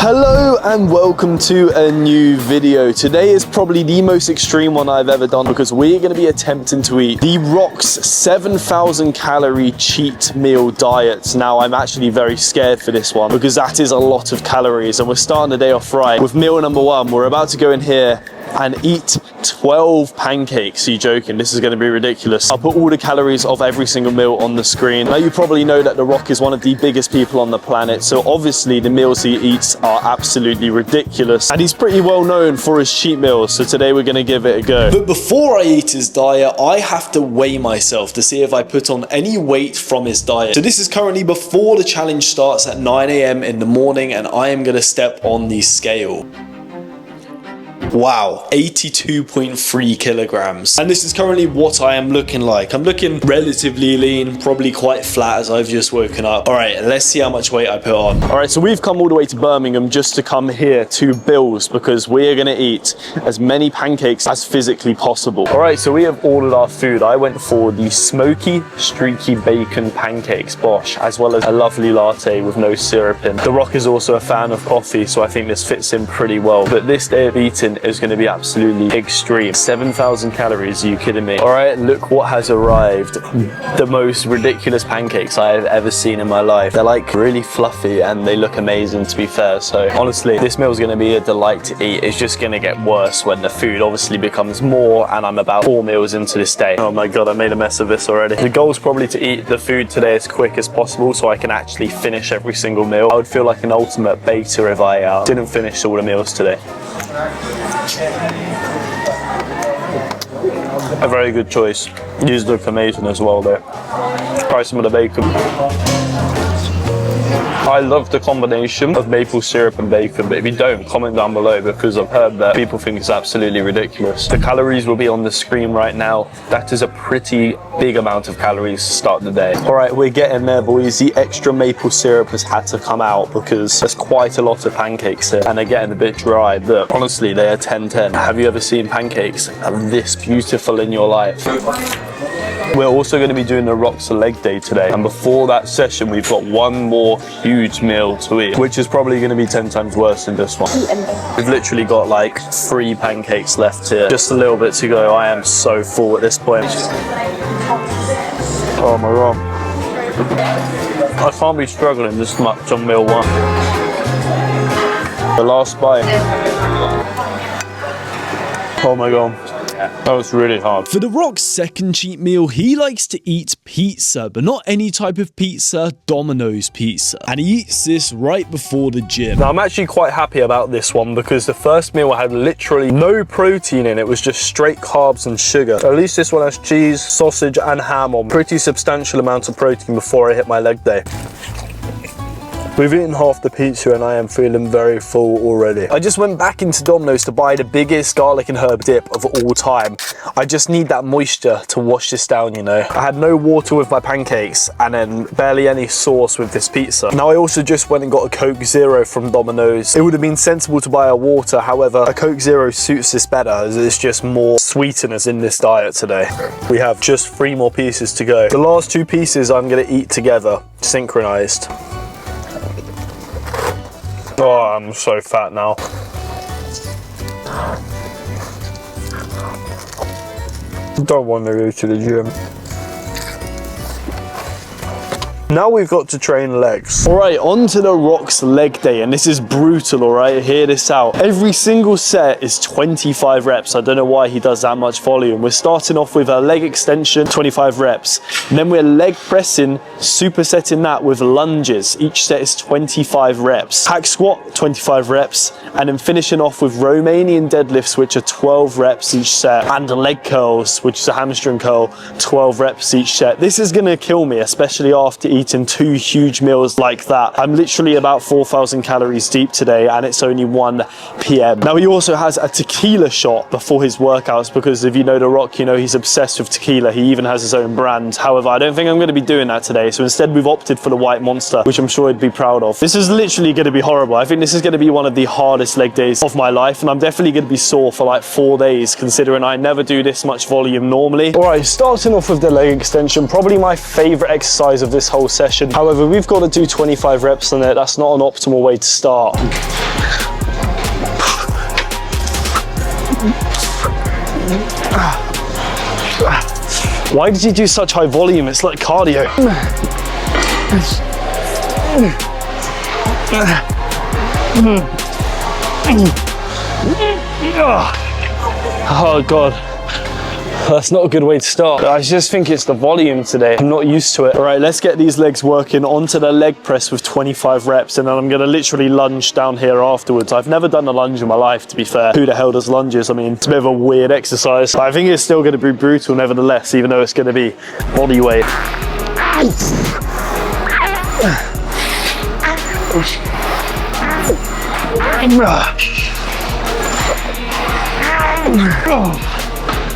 Hello and welcome to a new video. Today is probably the most extreme one I've ever done because we're going to be attempting to eat The Rock's 7,000 calorie cheat meal diet. Now I'm actually very scared for this one because that is a lot of calories and we're starting the day off right with meal number one. We're about to go in here and eat 12 pancakes. Are you joking? This is going to be ridiculous. I'll put all the calories of every single meal on the screen. Now you probably know that The Rock is one of the biggest people on the planet, so obviously the meals he eats are absolutely ridiculous and he's pretty well known for his cheat meals, so today we're going to give it a go. But before I eat his diet, I have to weigh myself to see if I put on any weight from his diet. So this is currently before the challenge starts at 9 AM in the morning and I am going to step on the scale. Wow, 82.3 kilograms. And this is currently what I am looking like. I'm looking relatively lean, probably quite flat as I've just woken up. All right, let's see how much weight I put on. All right, so we've come all the way to Birmingham just to come here to Bill's because we're gonna eat as many pancakes as physically possible. All right, so we have ordered our food. I went for the smoky, streaky bacon pancakes, bosh, as well as a lovely latte with no syrup in. The Rock is also a fan of coffee, so I think this fits in pretty well. But this day of eating is going to be absolutely extreme. 7,000 calories, are you kidding me? All right, look what has arrived. The most ridiculous pancakes I have ever seen in my life. They're like really fluffy and they look amazing, to be fair. So honestly, this meal is going to be a delight to eat. It's just going to get worse when the food obviously becomes more and I'm about 4 meals into this day. Oh my God, I made a mess of this already. The goal is probably to eat the food today as quick as possible so I can actually finish every single meal. I would feel like an ultimate beta if I didn't finish all the meals today. A very good choice. These look amazing as well though. Try some of the bacon. I love the combination of maple syrup and bacon, but if you don't, comment down below because I've heard that people think it's absolutely ridiculous. The calories will be on the screen right now. That is a pretty big amount of calories to start the day. All right, we're getting there, boys. The extra maple syrup has had to come out because there's quite a lot of pancakes here and they're getting a bit dry, but honestly, they are 10-10. Have you ever seen pancakes this beautiful in your life? We're also going to be doing the Rock's leg day today, and before that session we've got one more huge meal to eat, which is probably going to be 10 times worse than this one. We've literally got like 3 pancakes left here, just a little bit to go. I am so full at this point. Oh my God, I can't be struggling this much on meal one. The last bite. Oh my God. That was really hard. For The Rock's second cheat meal, he likes to eat pizza, but not any type of pizza, Domino's pizza. And he eats this right before the gym. Now, I'm actually quite happy about this one because the first meal had literally no protein in it. It was just straight carbs and sugar. At least this one has cheese, sausage, and ham on. Pretty substantial amount of protein before I hit my leg day. We've eaten half the pizza and I am feeling very full already. I just went back into Domino's to buy the biggest garlic and herb dip of all time. I just need that moisture to wash this down, you know. I had no water with my pancakes and then barely any sauce with this pizza. Now I also just went and got a Coke Zero from Domino's. It would have been sensible to buy a water, however, a Coke Zero suits this better as it's just more sweeteners in this diet today. We have just 3 more pieces to go. The last 2 pieces I'm gonna eat together, synchronized. Oh, I'm so fat now. Don't want to go to the gym. Now we've got to train legs. All right, on to The Rock's leg day, and this is brutal, all right? Hear this out. Every single set is 25 reps. I don't know why he does that much volume. We're starting off with a leg extension, 25 reps. And then we're leg pressing, supersetting that with lunges. Each set is 25 reps. Hack squat, 25 reps. And then finishing off with Romanian deadlifts, which are 12 reps each set. And leg curls, which is a hamstring curl, 12 reps each set. This is gonna kill me, especially after eating 2 huge meals like that. I'm literally about 4,000 calories deep today and it's only 1 PM. Now he also has a tequila shot before his workouts because if you know The Rock, you know he's obsessed with tequila. He even has his own brand. However, I don't think I'm going to be doing that today. So instead we've opted for the White Monster, which I'm sure he'd be proud of. This is literally going to be horrible. I think this is going to be one of the hardest leg days of my life and I'm definitely going to be sore for like 4 days considering I never do this much volume normally. All right, starting off with the leg extension, probably my favorite exercise of this whole session. However, we've got to do 25 reps on it. That's not an optimal way to start. Why did you do such high volume? It's like cardio. Oh God, that's not a good way to start. I just think it's the volume today. I'm not used to it. All right, let's get these legs working onto the leg press with 25 reps, and then I'm gonna literally lunge down here afterwards. I've never done a lunge in my life, to be fair. Who the hell does lunges? I mean, it's a bit of a weird exercise. But I think it's still gonna be brutal nevertheless, even though it's gonna be body weight.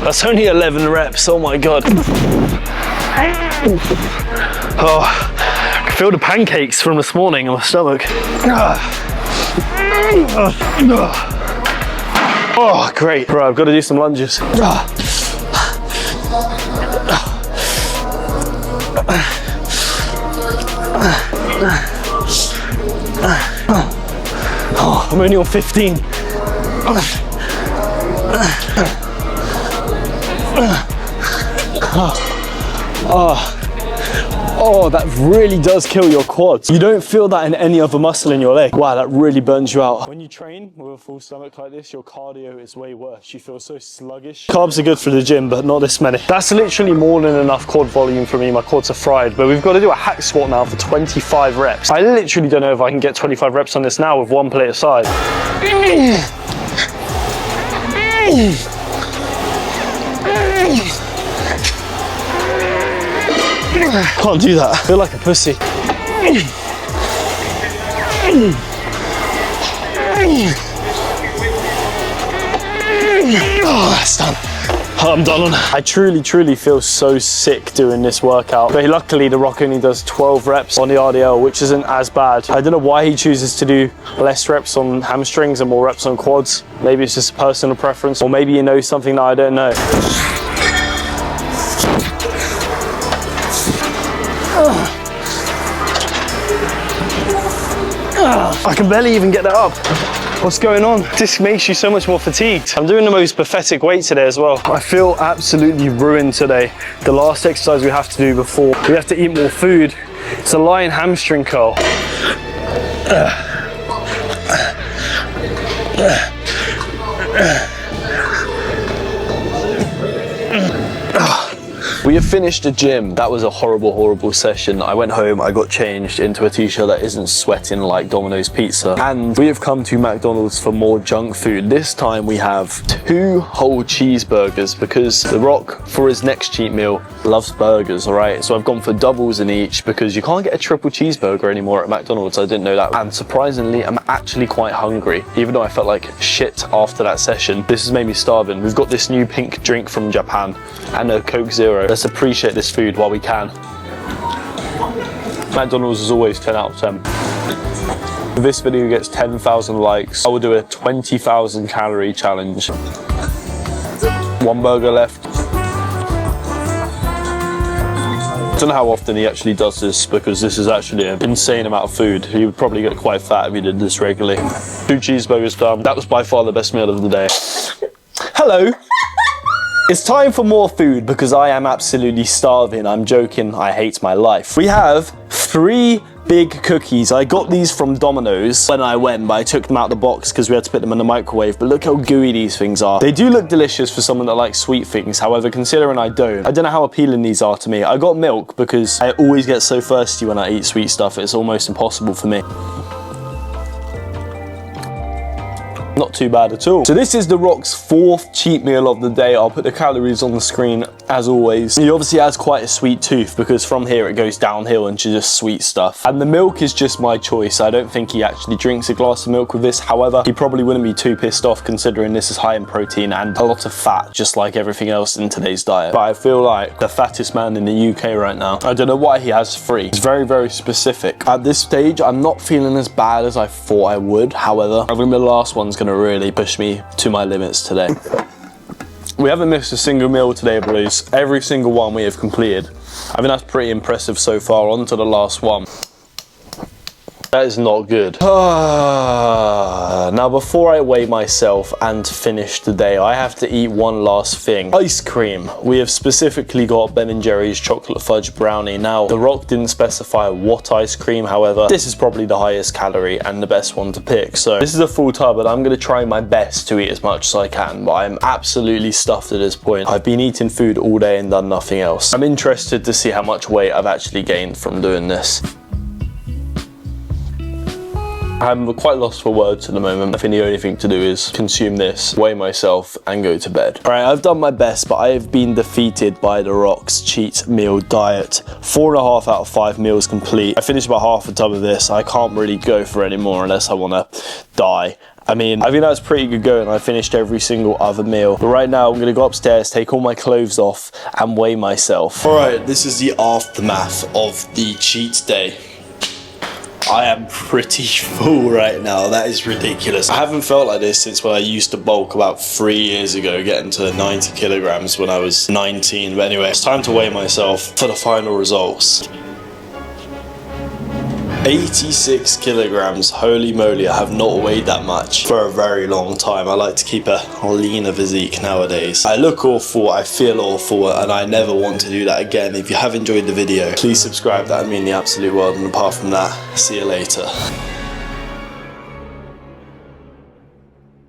That's only 11 reps, oh my God. Oh, I can feel the pancakes from this morning in my stomach. Oh, great. Right, I've got to do some lunges. Oh, I'm only on 15. Oh, that really does kill your quads. You don't feel that in any other muscle in your leg. Wow, that really burns you out. When you train with a full stomach like this, your cardio is way worse. You feel so sluggish. Carbs are good for the gym, but not this many. That's literally more than enough quad volume for me. My quads are fried, but we've got to do a hack squat now for 25 reps. I literally don't know if I can get 25 reps on this now with one plate aside. Can't do that. I feel like a pussy. Oh, that's done. I'm done on that. I truly feel so sick doing this workout. But luckily, The Rock only does 12 reps on the RDL, which isn't as bad. I don't know why he chooses to do less reps on hamstrings and more reps on quads. Maybe it's just a personal preference, or maybe he knows something that I don't know. I can barely even get that up. What's going on? This makes you so much more fatigued. I'm doing the most pathetic weight today as well. I feel absolutely ruined today. The last exercise we have to do before we have to eat more food. It's a lying hamstring curl. We have finished the gym. That was a horrible session. I went home, I got changed into a t-shirt that isn't sweating like Domino's pizza. And we have come to McDonald's for more junk food. This time we have 2 whole cheeseburgers because The Rock, for his next cheat meal, loves burgers, all right? So I've gone for doubles in each because you can't get a triple cheeseburger anymore at McDonald's. I didn't know that. And surprisingly, I'm actually quite hungry. Even though I felt like shit after that session, this has made me starving. We've got this new pink drink from Japan and a Coke Zero. Let's appreciate this food while we can. McDonald's is always 10 out of 10. If this video gets 10,000 likes, I will do a 20,000 calorie challenge. 1 burger left. I don't know how often he actually does this because this is actually an insane amount of food. He would probably get quite fat if he did this regularly. 2 cheeseburgers done. That was by far the best meal of the day. Hello. It's time for more food because I am absolutely starving. I'm joking, I hate my life. We have 3 big cookies. I got these from Domino's when I went, but I took them out of the box because we had to put them in the microwave. But look how gooey these things are. They do look delicious for someone that likes sweet things. However, considering I don't know how appealing these are to me. I got milk because I always get so thirsty when I eat sweet stuff. It's almost impossible for me. Not too bad at all. So this is The Rock's 4th cheat meal of the day. I'll put the calories on the screen as always. He obviously has quite a sweet tooth because from here it goes downhill into just sweet stuff. And the milk is just my choice. I don't think he actually drinks a glass of milk with this. However, he probably wouldn't be too pissed off considering this is high in protein and a lot of fat, just like everything else in today's diet. But I feel like the fattest man in the UK right now. I don't know why he has 3. It's very specific. At this stage, I'm not feeling as bad as I thought I would. However, I think the last one's gonna really push me to my limits today. We haven't missed a single meal today, boys. Every single one we have completed. I think that's pretty impressive so far. On to the last one. That is not good. Now, before I weigh myself and finish the day, I have to eat one last thing. Ice cream. We have specifically got Ben & Jerry's chocolate fudge brownie. Now, The Rock didn't specify what ice cream, however, this is probably the highest calorie and the best one to pick. So this is a full tub, and I'm gonna try my best to eat as much as I can, but I'm absolutely stuffed at this point. I've been eating food all day and done nothing else. I'm interested to see how much weight I've actually gained from doing this. I'm quite lost for words at the moment. I think the only thing to do is consume this, weigh myself, and go to bed. All right, I've done my best, but I have been defeated by The Rock's cheat meal diet. 4.5 out of 5 meals complete. I finished about half a tub of this. I can't really go for any more unless I wanna die. I mean, I think that's pretty good going. I finished every single other meal. But right now, I'm gonna go upstairs, take all my clothes off, and weigh myself. All right, this is the aftermath of the cheat day. I am pretty full right now. That is ridiculous. I haven't felt like this since when I used to bulk about 3 years ago, getting to 90 kilograms when I was 19. But anyway, it's time to weigh myself for the final results. 86 kilograms. Holy moly, I have not weighed that much for a very long time. I like to keep a leaner physique nowadays. I look awful, I feel awful, and I never want to do that again. If you have enjoyed the video, please subscribe. That would mean the absolute world. And apart from that, see you later.